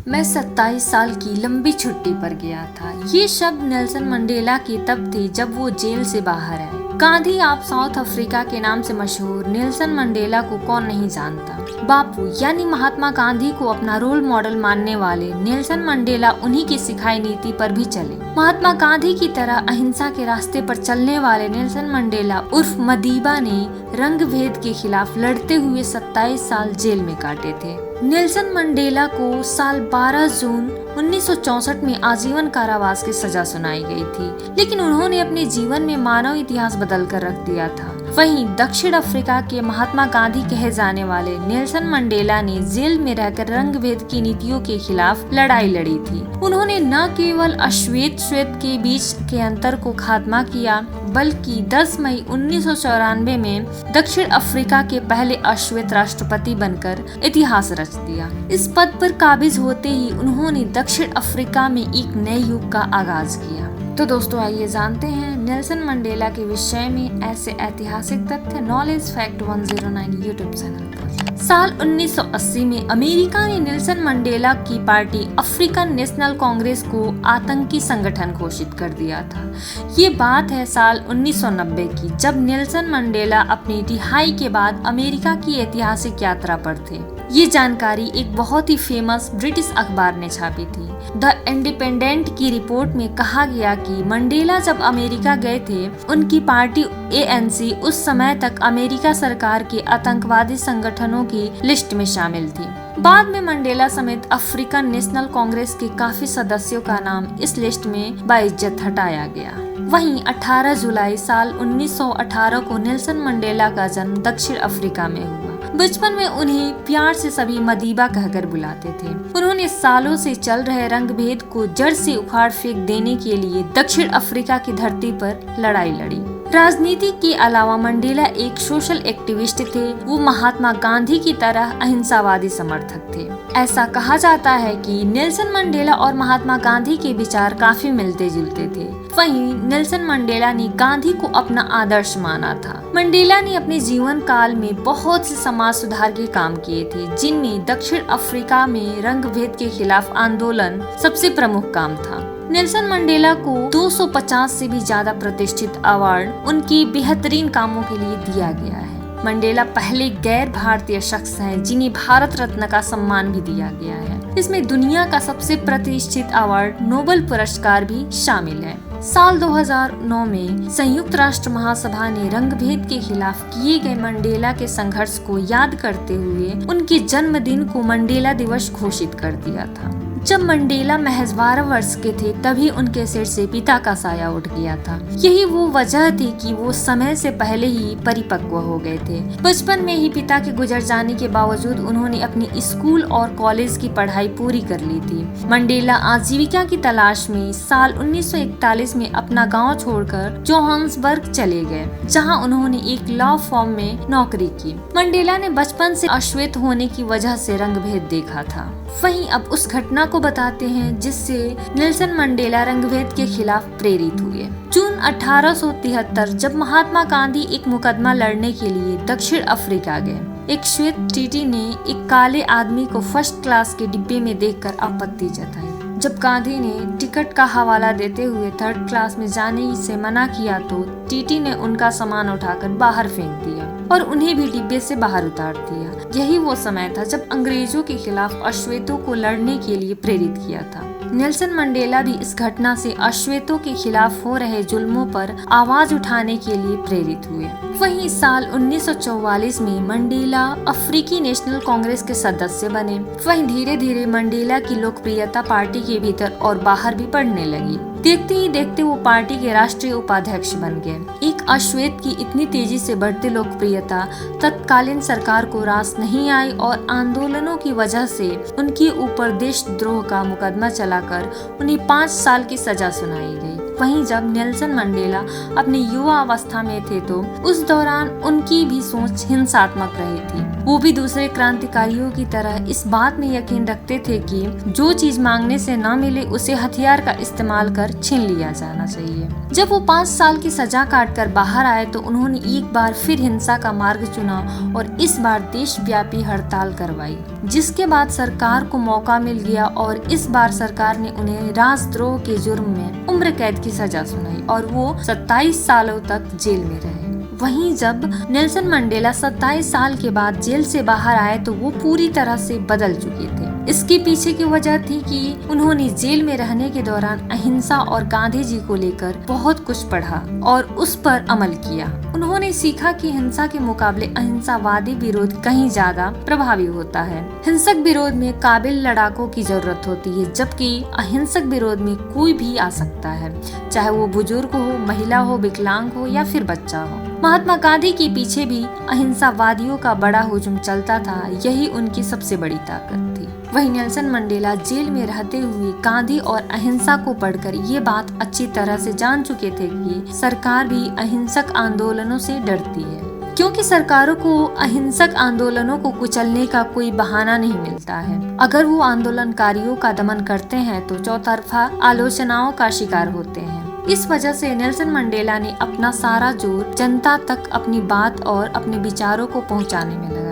मैं 27 साल की लंबी छुट्टी पर गया था। ये शब्द नेल्सन मंडेला के तब थे जब वो जेल से बाहर आए। गांधी आप साउथ अफ्रीका के नाम से मशहूर नेल्सन मंडेला को कौन नहीं जानता। बापू यानी महात्मा गांधी को अपना रोल मॉडल मानने वाले नेल्सन मंडेला उन्हीं की सिखाई नीति पर भी चले। महात्मा गांधी की तरह अहिंसा के रास्ते पर चलने वाले नेल्सन मंडेला उर्फ मदीबा ने रंग भेद के खिलाफ लड़ते हुए 27 साल जेल में काटे थे। नेल्सन मंडेला को साल 12 जून 1964 में आजीवन कारावास की सजा सुनाई गई थी, लेकिन उन्होंने अपने जीवन में मानव इतिहास बदल कर रख दिया था। वहीं दक्षिण अफ्रीका के महात्मा गांधी कहे जाने वाले नेल्सन मंडेला ने जेल में रहकर रंग भेद की नीतियों के खिलाफ लड़ाई लड़ी थी। उन्होंने न केवल अश्वेत श्वेत के बीच के अंतर को खात्मा किया, बल्कि 10 मई 1994 में दक्षिण अफ्रीका के पहले अश्वेत राष्ट्रपति बनकर इतिहास रच दिया। इस पद पर काबिज होते ही उन्होंने दक्षिण अफ्रीका में एक नए युग का आगाज किया। तो दोस्तों आइए जानते हैं नेल्सन मंडेला के विषय में ऐसे ऐतिहासिक तथ्य नॉलेज फैक्ट 109 यूट्यूब चैनल पर। साल 1980 में अमेरिका ने नेल्सन मंडेला की पार्टी अफ्रीकन नेशनल कांग्रेस को आतंकी संगठन घोषित कर दिया था। ये बात है साल 1990 की, जब नेल्सन मंडेला अपनी रिहाई के बाद अमेरिका की ऐतिहासिक यात्रा पर थे। ये जानकारी एक बहुत ही फेमस ब्रिटिश अखबार ने छापी थी। द इंडिपेंडेंट की रिपोर्ट में कहा गया कि मंडेला जब अमेरिका गए थे, उनकी पार्टी ANC उस समय तक अमेरिका सरकार के आतंकवादी संगठनों की लिस्ट में शामिल थी। बाद में मंडेला समेत अफ्रीकन नेशनल कांग्रेस के काफी सदस्यों का नाम इस लिस्ट में बाइज्जत हटाया गया। वहीं 18 जुलाई साल 1918 को नेल्सन मंडेला का जन्म दक्षिण अफ्रीका में हुआ। बचपन में उन्हें प्यार से सभी मदीबा कहकर बुलाते थे। उन्होंने सालों से चल रहे रंग भेद को जड़ से उखाड़ फेंक देने के लिए दक्षिण अफ्रीका की धरती पर लड़ाई लड़ी। राजनीति के अलावा मंडेला एक सोशल एक्टिविस्ट थे। वो महात्मा गांधी की तरह अहिंसावादी समर्थक थे। ऐसा कहा जाता है कि नेल्सन मंडेला और महात्मा गांधी के विचार काफी मिलते जुलते थे। वहीं नेल्सन मंडेला ने गांधी को अपना आदर्श माना था। मंडेला ने अपने जीवन काल में बहुत से समाज सुधार के काम किए थे, जिनमें दक्षिण अफ्रीका में रंग भेद के खिलाफ आंदोलन सबसे प्रमुख काम था। नेल्सन मंडेला को 250 से भी ज्यादा प्रतिष्ठित अवार्ड उनकी बेहतरीन कामों के लिए दिया गया है। मंडेला पहले गैर भारतीय शख्स हैं जिन्हें भारत रत्न का सम्मान भी दिया गया है। इसमें दुनिया का सबसे प्रतिष्ठित अवार्ड नोबेल पुरस्कार भी शामिल है। साल 2009 में संयुक्त राष्ट्र महासभा ने रंग भेद के खिलाफ किए गए मंडेला के संघर्ष को याद करते हुए उनके जन्मदिन को मंडेला दिवस घोषित कर दिया था। जब मंडेला महज 12 वर्ष के थे, तभी उनके सिर से पिता का साया उठ गया था। यही वो वजह थी कि वो समय से पहले ही परिपक्व हो गए थे। बचपन में ही पिता के गुजर जाने के बावजूद उन्होंने अपनी स्कूल और कॉलेज की पढ़ाई पूरी कर ली थी। मंडेला आजीविका की तलाश में साल 1941 में अपना गाँव छोड़कर जोहान्सबर्ग चले गए, जहाँ उन्होंने एक लॉ फर्म में नौकरी की। मंडेला ने बचपन से अश्वेत होने की वजह से रंग भेद देखा था। वहीं अब उस घटना को बताते हैं जिससे नेल्सन मंडेला रंगभेद के खिलाफ प्रेरित हुए। जून 1873 जब महात्मा गांधी एक मुकदमा लड़ने के लिए दक्षिण अफ्रीका गए, एक श्वेत टीटी ने एक काले आदमी को फर्स्ट क्लास के डिब्बे में देखकर आपत्ति जताई। जब गांधी ने टिकट का हवाला देते हुए थर्ड क्लास में जाने से मना किया तो टीटी ने उनका सामान उठाकर बाहर फेंक दिया और उन्हें भी डिब्बे से बाहर उतार दिया। यही वो समय था जब अंग्रेजों के खिलाफ अश्वेतों को लड़ने के लिए प्रेरित किया था। नेल्सन मंडेला भी इस घटना से अश्वेतों के खिलाफ हो रहे जुल्मों पर आवाज उठाने के लिए प्रेरित हुए। वहीं साल 1944 में मंडेला अफ्रीकी नेशनल कांग्रेस के सदस्य बने। वहीं धीरे धीरे मंडेला की लोकप्रियता पार्टी के भीतर और बाहर भी बढ़ने लगी। देखते ही देखते वो पार्टी के राष्ट्रीय उपाध्यक्ष बन गए। एक अश्वेत की इतनी तेजी से बढ़ती लोकप्रियता तत्कालीन सरकार को रास नहीं आई और आंदोलनों की वजह से उनके ऊपर देशद्रोह का मुकदमा चलाकर उन्हें 5 साल की सजा सुनाई गई। वहीं जब नेल्सन मंडेला अपनी युवा अवस्था में थे तो उस दौरान उनकी भी सोच हिंसात्मक रही थी। वो भी दूसरे क्रांतिकारियों की तरह इस बात में यकीन रखते थे कि जो चीज मांगने से न मिले उसे हथियार का इस्तेमाल कर छीन लिया जाना चाहिए। जब वो 5 साल की सजा काटकर बाहर आए तो उन्होंने एक बार फिर हिंसा का मार्ग चुना और इस बार देशव्यापी हड़ताल करवाई, जिसके बाद सरकार को मौका मिल गया और इस बार सरकार ने उन्हें राष्ट्रद्रोह के जुर्म में उम्र कैद की सजा सुनाई और वो 27 सालों तक जेल में रहे। वहीं जब नेल्सन मंडेला 27 साल के बाद जेल से बाहर आए तो वो पूरी तरह से बदल चुके थे। इसके पीछे की वजह थी कि उन्होंने जेल में रहने के दौरान अहिंसा और गांधी जी को लेकर बहुत कुछ पढ़ा और उस पर अमल किया। उन्होंने सीखा कि हिंसा के मुकाबले अहिंसावादी विरोध कहीं ज्यादा प्रभावी होता है। हिंसक विरोध में काबिल लड़ाकों की जरूरत होती है, जबकि अहिंसक विरोध में कोई भी आ सकता है, चाहे वो बुजुर्ग हो, महिला हो, विकलांग हो या फिर बच्चा हो। महात्मा गांधी के पीछे भी अहिंसावादियों का बड़ा हुजूम चलता था, यही उनकी सबसे बड़ी ताकत थी। वहीं नेल्सन मंडेला जेल में रहते हुए गांधी और अहिंसा को पढ़कर ये बात अच्छी तरह से जान चुके थे कि सरकार भी अहिंसक आंदोलनों से डरती है, क्योंकि सरकारों को अहिंसक आंदोलनों को कुचलने का कोई बहाना नहीं मिलता है। अगर वो आंदोलनकारियों का दमन करते हैं तो चौतरफा आलोचनाओं का शिकार होते हैं। इस वजह से नेल्सन मंडेला ने अपना सारा जोर जनता तक अपनी बात और अपने विचारों को पहुंचाने में लगाया।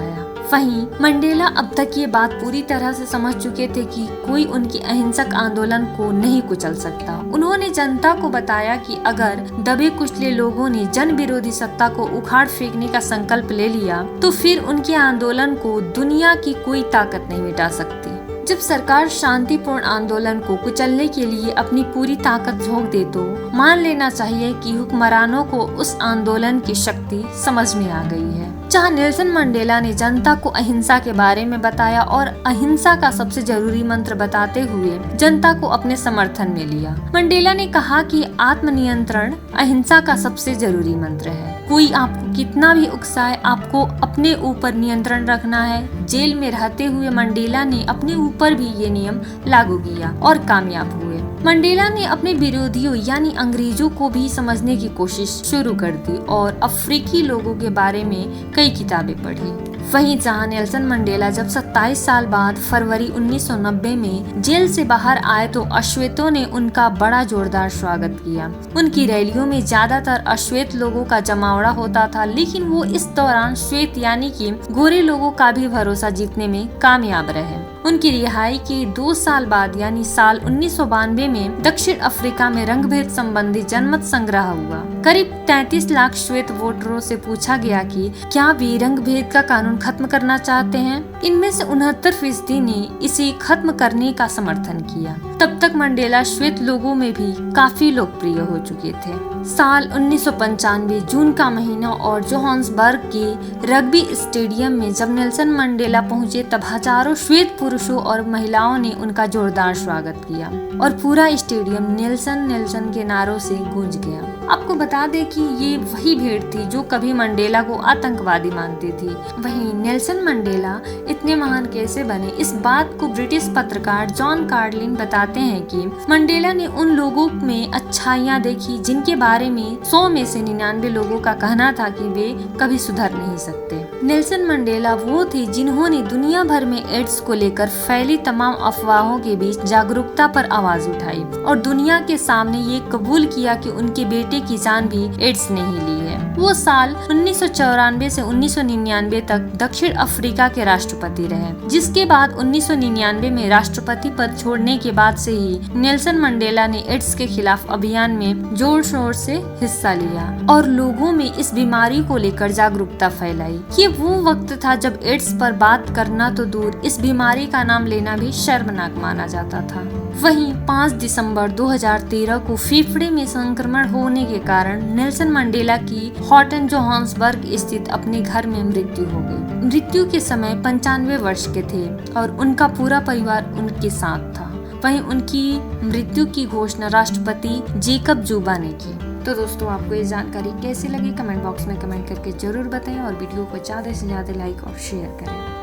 वहीं मंडेला अब तक ये बात पूरी तरह से समझ चुके थे कि कोई उनकी अहिंसक आंदोलन को नहीं कुचल सकता। उन्होंने जनता को बताया कि अगर दबे कुचले लोगों ने जन विरोधी सत्ता को उखाड़ फेंकने का संकल्प ले लिया तो फिर उनके आंदोलन को दुनिया की कोई ताकत नहीं मिटा सकती। जब सरकार शांतिपूर्ण आंदोलन को कुचलने के लिए अपनी पूरी ताकत झोंक दे तो मान लेना चाहिए कि हुक्मरानों को उस आंदोलन की शक्ति समझ में आ गई है। जहां नेल्सन मंडेला ने जनता को अहिंसा के बारे में बताया और अहिंसा का सबसे जरूरी मंत्र बताते हुए जनता को अपने समर्थन में लिया। मंडेला ने कहा कि आत्मनियंत्रण अहिंसा का सबसे जरूरी मंत्र है। कोई आपको कितना भी उकसाए, आपको अपने ऊपर नियंत्रण रखना है। जेल में रहते हुए मंडेला ने अपने ऊपर भी ये नियम लागू किया और कामयाब हुए। मंडेला ने अपने विरोधियों यानी अंग्रेजों को भी समझने की कोशिश शुरू कर दी और अफ्रीकी लोगों के बारे में कई किताबें पढ़ी। वहीं जहां नेल्सन मंडेला जब 27 साल बाद फरवरी 1990 में जेल से बाहर आए तो अश्वेतों ने उनका बड़ा जोरदार स्वागत किया। उनकी रैलियों में ज्यादातर अश्वेत लोगों का जमावड़ा होता था, लेकिन वो इस दौरान श्वेत यानी कि गोरे लोगों का भी भरोसा जीतने में कामयाब रहे। उनकी रिहाई के 2 साल बाद यानी साल 1992 में दक्षिण अफ्रीका में रंगभेद संबंधी जनमत संग्रह हुआ। करीब 33 लाख श्वेत वोटरों से पूछा गया कि क्या वे रंगभेद का कानून खत्म करना चाहते हैं। इनमें से 69% ने इसे खत्म करने का समर्थन किया। तब तक मंडेला श्वेत लोगों में भी काफी लोकप्रिय हो चुके थे। साल 1995 जून का महीना और जोहान्सबर्ग के रग्बी स्टेडियम में जब नेल्सन मंडेला पहुंचे तब हजारों श्वेत पुरुषों और महिलाओं ने उनका जोरदार स्वागत किया और पूरा स्टेडियम नेल्सन नेल्सन के नारों से गूंज गया। आपको बता दें कि ये वही भीड़ थी जो कभी मंडेला को आतंकवादी मानती थी। वहीं नेल्सन मंडेला इतने महान कैसे बने, इस बात को ब्रिटिश पत्रकार जॉन कार्लिन बताते हैं कि मंडेला ने उन लोगों में अच्छाइयाँ देखी जिनके बारे में 100 में से 99 लोगों का कहना था कि वे कभी सुधर नहीं सकते। नेल्सन मंडेला वो थे जिन्होंने दुनिया भर में एड्स को लेकर फैली तमाम अफवाहों के बीच जागरूकता पर आवाज उठाई और दुनिया के सामने ये कबूल किया कि उनके बेटे की जान भी एड्स ने ही ली है। वो साल 1994 से 1999 तक दक्षिण अफ्रीका के राष्ट्रपति रहे, जिसके बाद 1999 में राष्ट्रपति पद छोड़ने के बाद से ही नेल्सन मंडेला ने एड्स के खिलाफ अभियान में जोर शोर से हिस्सा लिया और लोगों में इस बीमारी को लेकर जागरूकता फैलाई। ये वो वक्त था जब एड्स पर बात करना तो दूर, इस बीमारी का नाम लेना भी शर्मनाक माना जाता था। वहीं 5 दिसंबर 2013 को फेफड़े में संक्रमण होने के कारण नेल्सन मंडेला की हॉटन जोहान्सबर्ग स्थित अपने घर में मृत्यु हो गई। मृत्यु के समय 95 वर्ष के थे और उनका पूरा परिवार उनके साथ था। वहीं उनकी मृत्यु की घोषणा राष्ट्रपति जेकब जुमा ने की। तो दोस्तों, आपको ये जानकारी कैसी लगी कमेंट बॉक्स में कमेंट करके जरूर बताएं और वीडियो को ज्यादा से ज्यादा लाइक और शेयर करें।